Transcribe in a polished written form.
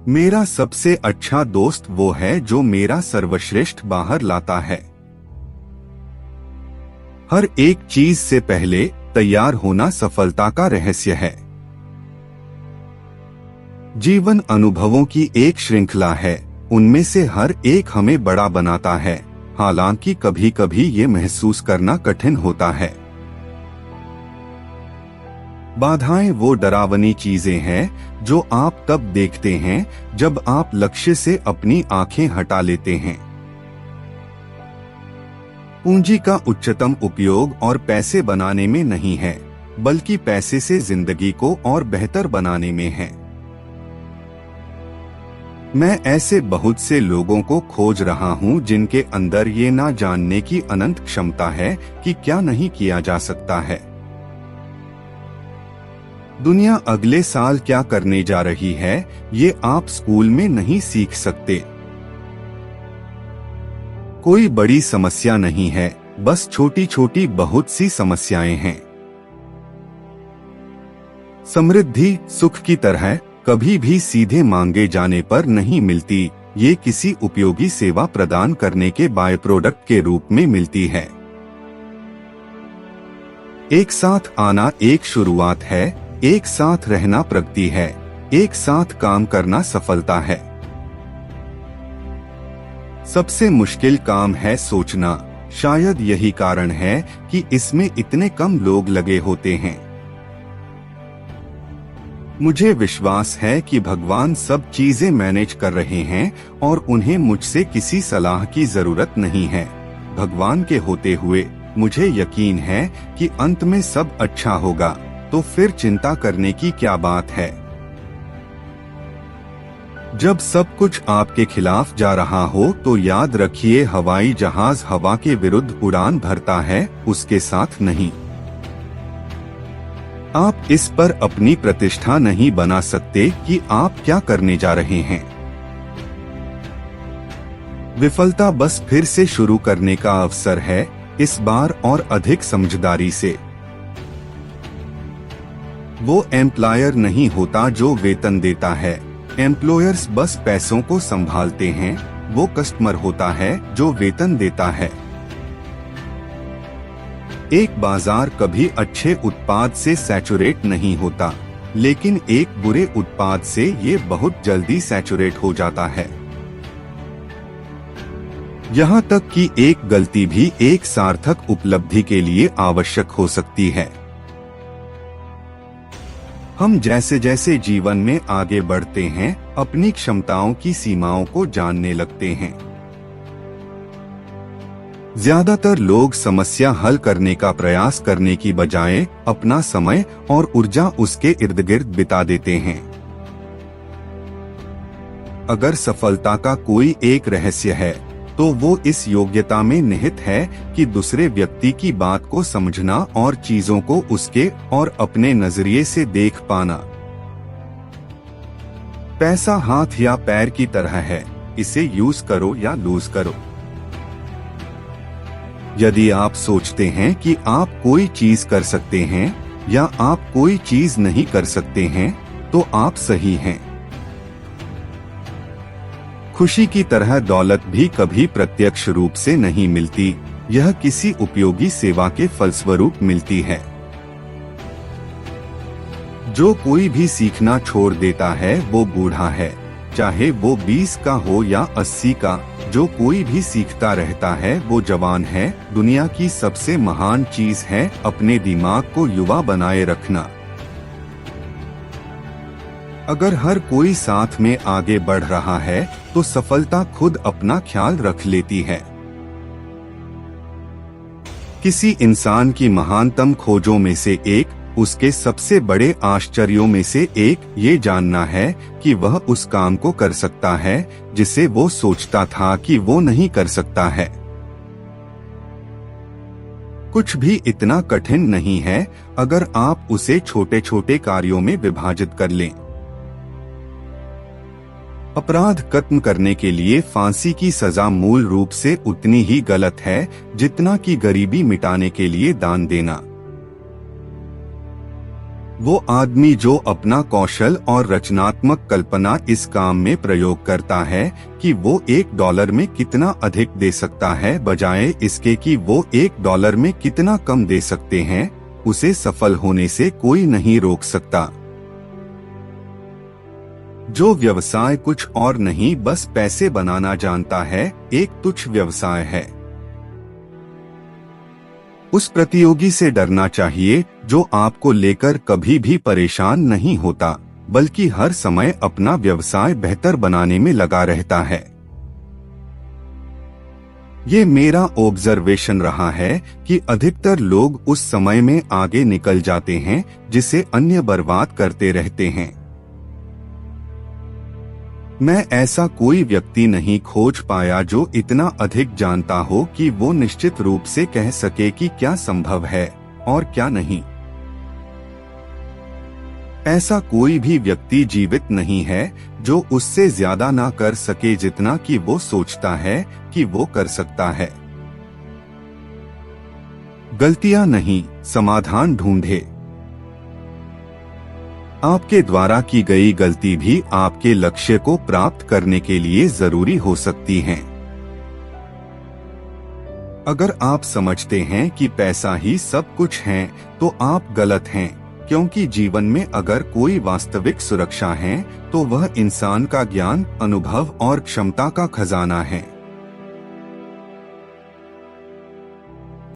मेरा सबसे अच्छा दोस्त वो है जो मेरा सर्वश्रेष्ठ बाहर लाता है। हर एक चीज से पहले तैयार होना सफलता का रहस्य है। जीवन अनुभवों की एक श्रृंखला है, उनमें से हर एक हमें बड़ा बनाता है, हालांकि कभी कभी ये महसूस करना कठिन होता है। बाधाएं वो डरावनी चीजें हैं जो आप तब देखते हैं जब आप लक्ष्य से अपनी आंखें हटा लेते हैं। पूंजी का उच्चतम उपयोग और पैसे बनाने में नहीं है, बल्कि पैसे से जिंदगी को और बेहतर बनाने में है। मैं ऐसे बहुत से लोगों को खोज रहा हूं जिनके अंदर ये ना जानने की अनंत क्षमता है कि क्या नहीं किया जा सकता है। दुनिया अगले साल क्या करने जा रही है, ये आप स्कूल में नहीं सीख सकते। कोई बड़ी समस्या नहीं है, बस छोटी छोटी बहुत सी समस्याएं हैं। समृद्धि सुख की तरह कभी भी सीधे मांगे जाने पर नहीं मिलती, ये किसी उपयोगी सेवा प्रदान करने के बाय प्रोडक्ट के रूप में मिलती है। एक साथ आना एक शुरुआत है, एक साथ रहना प्रगति है, एक साथ काम करना सफलता है। सबसे मुश्किल काम है सोचना, शायद यही कारण है कि इसमें इतने कम लोग लगे होते हैं। मुझे विश्वास है कि भगवान सब चीजें मैनेज कर रहे हैं और उन्हें मुझसे किसी सलाह की जरूरत नहीं है। भगवान के होते हुए मुझे यकीन है कि अंत में सब अच्छा होगा, तो फिर चिंता करने की क्या बात है। जब सब कुछ आपके खिलाफ जा रहा हो तो याद रखिए, हवाई जहाज हवा के विरुद्ध उड़ान भरता है, उसके साथ नहीं। आप इस पर अपनी प्रतिष्ठा नहीं बना सकते कि आप क्या करने जा रहे हैं। विफलता बस फिर से शुरू करने का अवसर है, इस बार और अधिक समझदारी से। वो एम्प्लॉयर नहीं होता जो वेतन देता है, एम्प्लॉयर्स बस पैसों को संभालते हैं। वो कस्टमर होता है जो वेतन देता है। एक बाजार कभी अच्छे उत्पाद से सैचुरेट नहीं होता, लेकिन एक बुरे उत्पाद से ये बहुत जल्दी सैचुरेट हो जाता है। यहाँ तक कि एक गलती भी एक सार्थक उपलब्धि के लिए आवश्यक हो सकती है। हम जैसे जैसे जीवन में आगे बढ़ते हैं, अपनी क्षमताओं की सीमाओं को जानने लगते हैं। ज्यादातर लोग समस्या हल करने का प्रयास करने की बजाय अपना समय और ऊर्जा उसके इर्द गिर्द बिता देते हैं। अगर सफलता का कोई एक रहस्य है, तो वो इस योग्यता में निहित है कि दूसरे व्यक्ति की बात को समझना और चीजों को उसके और अपने नजरिए से देख पाना। पैसा हाथ या पैर की तरह है, इसे यूज करो या लूज करो। यदि आप सोचते हैं कि आप कोई चीज कर सकते हैं या आप कोई चीज नहीं कर सकते हैं, तो आप सही हैं। खुशी की तरह दौलत भी कभी प्रत्यक्ष रूप से नहीं मिलती, यह किसी उपयोगी सेवा के फलस्वरूप मिलती है। जो कोई भी सीखना छोड़ देता है वो बूढ़ा है, चाहे वो 20 का हो या 80 का। जो कोई भी सीखता रहता है वो जवान है। दुनिया की सबसे महान चीज है अपने दिमाग को युवा बनाए रखना। अगर हर कोई साथ में आगे बढ़ रहा है तो सफलता खुद अपना ख्याल रख लेती है। किसी इंसान की महानतम खोजों में से एक, उसके सबसे बड़े आश्चर्यों में से एक ये जानना है कि वह उस काम को कर सकता है जिसे वो सोचता था कि वो नहीं कर सकता है। कुछ भी इतना कठिन नहीं है अगर आप उसे छोटे छोटे कार्यों में विभाजित कर लें। अपराध खत्म करने के लिए फांसी की सजा मूल रूप से उतनी ही गलत है जितना कि गरीबी मिटाने के लिए दान देना। वो आदमी जो अपना कौशल और रचनात्मक कल्पना इस काम में प्रयोग करता है कि वो $1 में कितना अधिक दे सकता है बजाय इसके कि वो $1 में कितना कम दे सकते हैं, उसे सफल होने से कोई नहीं रोक सकता। जो व्यवसाय कुछ और नहीं बस पैसे बनाना जानता है, एक तुच्छ व्यवसाय है। उस प्रतियोगी से डरना चाहिए जो आपको लेकर कभी भी परेशान नहीं होता, बल्कि हर समय अपना व्यवसाय बेहतर बनाने में लगा रहता है। ये मेरा ऑब्जर्वेशन रहा है कि अधिकतर लोग उस समय में आगे निकल जाते हैं जिसे अन्य बर्बाद करते रहते हैं। मैं ऐसा कोई व्यक्ति नहीं खोज पाया जो इतना अधिक जानता हो कि वो निश्चित रूप से कह सके कि क्या संभव है और क्या नहीं। ऐसा कोई भी व्यक्ति जीवित नहीं है जो उससे ज्यादा ना कर सके जितना कि वो सोचता है कि वो कर सकता है। गलतियां नहीं, समाधान ढूंढे। आपके द्वारा की गई गलती भी आपके लक्ष्य को प्राप्त करने के लिए जरूरी हो सकती है। अगर आप समझते हैं कि पैसा ही सब कुछ है, तो आप गलत हैं, क्योंकि जीवन में अगर कोई वास्तविक सुरक्षा है तो वह इंसान का ज्ञान, अनुभव और क्षमता का खजाना है।